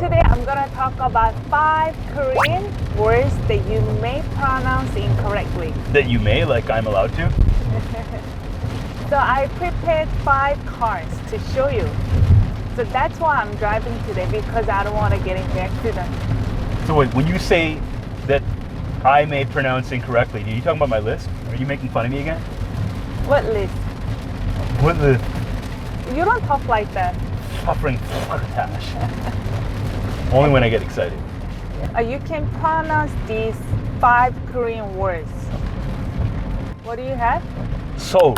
Today I'm gonna talk about 5 Korean words that you may pronounce incorrectly. That you may, like I'm allowed to? So I prepared 5 cars to show you. So that's why I'm driving today, because I don't want to get into accident. So wait, when you say that I may pronounce incorrectly, are you talking about my list? Are you making fun of me again? What list? What list? You don't talk like that. Suffering Tash. Only when I get excited. You can pronounce these 5 Korean words. What do you have? Seoul.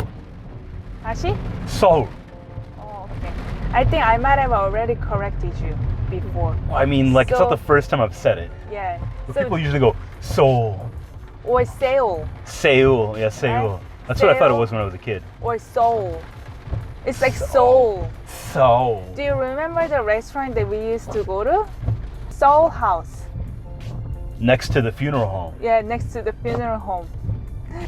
다시? Seoul. Oh, okay. I think I might have already corrected you before. Well, I mean, like, it's not So- the first time I've said it. Yeah. But So, people usually go, Seoul. or Seoul, Seoul. Yeah, Seoul. Right? That's what I thought it Seoul. was when I was a kid. or Seoul. It's like Seoul. Seoul. Seoul. Do you remember the restaurant that we used to go to? Seoul House. Next to the funeral home. Yeah, next to the funeral home.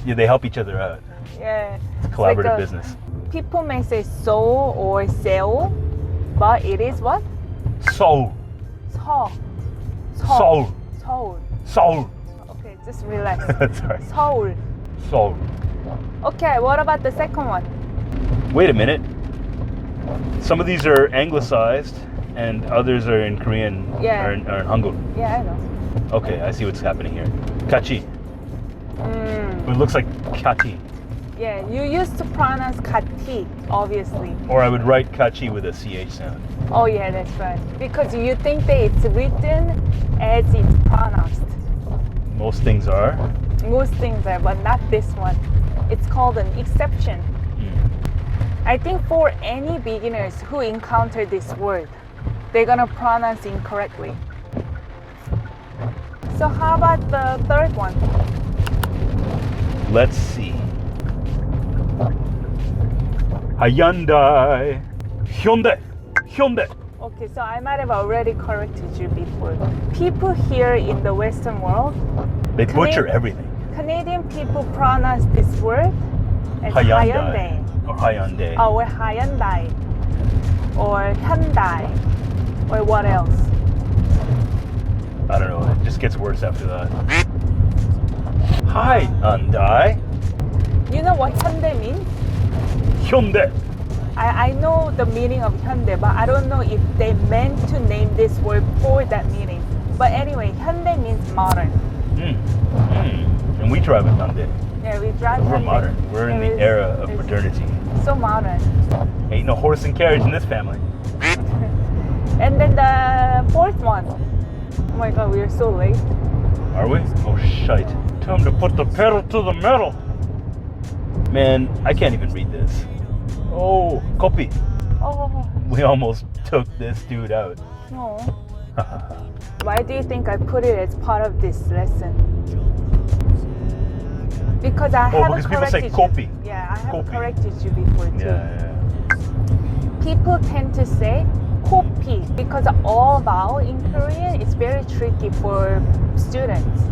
Yeah, they help each other out. Yeah. It's collaborative like a- business. People may say Seoul or Seoul, but it is what? Seoul. Seoul. Seoul. Seoul. Seoul. Okay, just relax. Sorry. Seoul. Seoul. Okay, what about the second one? Wait a minute. Some of these are anglicized and others are in Korean Yeah. or in Hangul. Yeah, I know. Okay, I see what's happening here. Kachi. Mm. It looks like kachi. Yeah, you used to pronounce kati, obviously. Or I would write kachi with a ch sound. Oh yeah, that's right. Because you think that it's written as it's pronounced. Most things are. Most things are, but not this one. It's called an exception. I think for any beginners who encounter this word, they're gonna pronounce incorrectly. So how about the third one? Let's see. Hyundai. Hyundai. Hyundai. Okay, so I might have already corrected you before. People here in the Western world, They butcher Canadian- everything. Canadian people pronounce this word as Hyundai. Or Hyundai. Or Hyundai. Or Hyundai. Or what else? I don't know. It just gets worse after that. Hyundai. You know what Hyundai means? Hyundai. I know the meaning of Hyundai, but I don't know if they meant to name this word for that meaning. But anyway, Hyundai means modern. And we drive a Hyundai. Yeah, we drive We're Hyundai. modern. We're in the It is- era of it's modernity. So modern. Ain't no horse and carriage in this family. And then the fourth one. Oh my god, we are so late. Are we? Oh, shite. Time to put the pedal to the metal. Man, I can't even read this. Oh, copy. Oh, We almost took this dude out. no. Why do you think I put it as part of this lesson? Because I haven't because people say corrected copy. you. Yeah, I haven't Copy. corrected you before too. Yeah. People tend to say copy because all vowel in Korean is very tricky for students.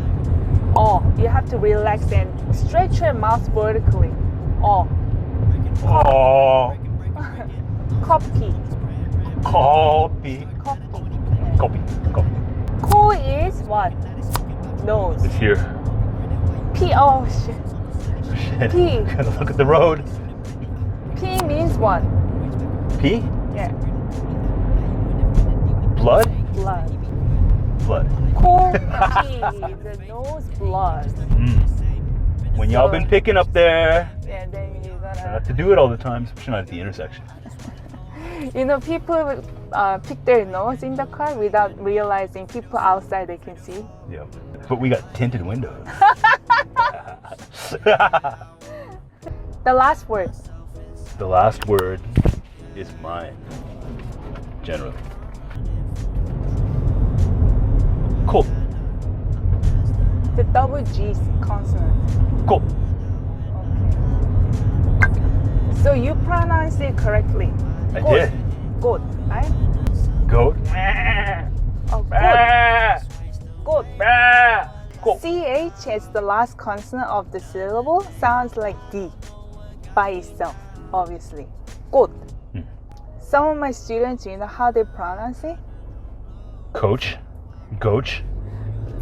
Oh, you have to relax and stretch your mouth vertically. Oh, Oh, copy, copy. copy. Copy. Copy. Ko is what? Nose. It's here. P. Oh shit. Shit. P. Gotta look at the road. P means what? P? Yeah, Blood? blood. Blood. Ko P, the nose blood. When y'all been picking up there, Yeah, then you try gotta. not to do it all the time, especially not at the intersection. You know, people pick their nose in the car without realizing people outside they can see. Yeah. But we got tinted windows. The last word. The last word is mine. Generally. Cool. The double G consonant. Cool. Okay. So you pronounce it correctly. I Goat. did. Goat, right? Goat. Oh, goat. Ah, Goat. ah, cool. CH as the last consonant of the syllable sounds like D by itself, obviously. Goat. Some of my students, you know how they pronounce it? Coach, coach.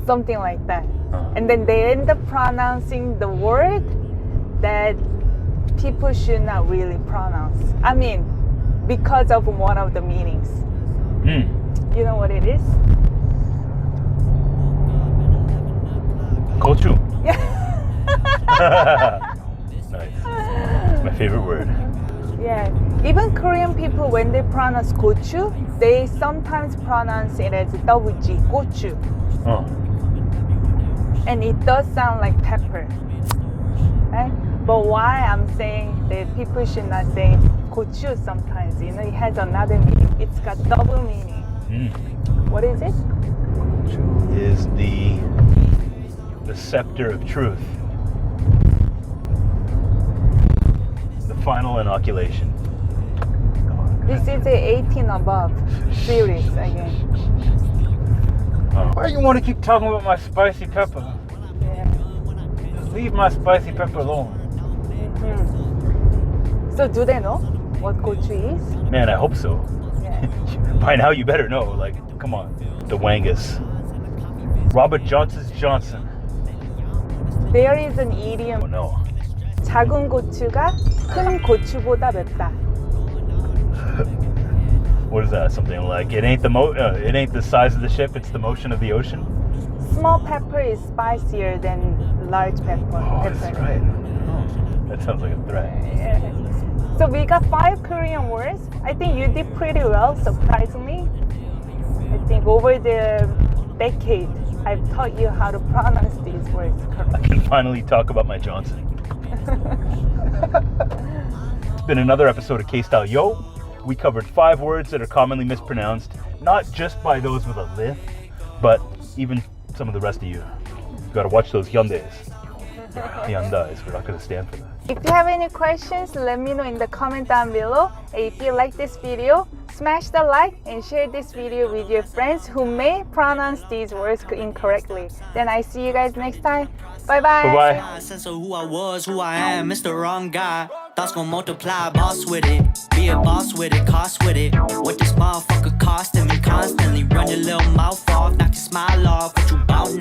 something like that. And then they end up pronouncing the word that people should not really pronounce. I mean, because of one of the meanings. You know what it is? Gochu. Yeah. Nice. It's my favorite word. Yeah. Even Korean people, when they pronounce gochu, they sometimes pronounce it as WG, gochu. Oh. And it does sound like pepper. Right? But why I'm saying that people should not say gochu sometimes, you know, it has another meaning. It's got double meaning. What is it? Is the scepter of truth. The final inoculation. This is a 18 above series again. Why you want to keep talking about my spicy pepper? Yeah. Just leave my spicy pepper alone. So do they know what gochu is? Man, I hope so. Yeah. By now you better know. Like, come on. The Wangus. Robert Johnson's Johnson. There is an Oh idiom. no. 작은 고추가 큰 고추보다 맵다. What is that? Something like it ain't the size of the ship, it's the motion of the ocean. Small pepper is spicier than large pepper. Oh, that's right. Oh, that sounds like a threat. Yeah. So we got 5 Korean words. I think you did pretty well, surprisingly. I think over the decade, I've taught you how to pronounce these words I correctly. can finally talk about my Johnson. It's been another episode of KSTYLEYO. We covered 5 words that are commonly mispronounced, not just by those with a lisp, but even some of the rest of you. You gotta watch those Hyundais. Hyundais, we're not gonna stand for that. If you have any questions, let me know in the comment down below. And if you like this video, smash the like and share this video with your friends who may pronounce these words incorrectly. Then I see you guys next time. Bye bye. Bye-bye. Sense of who I was, who I am, Mr. Wrong Guy. Thoughts gon' multiply, boss with it. Be a boss with it, cost with it. What this motherfucker costing me constantly? Run your little mouth off, knock your smile off, what you bout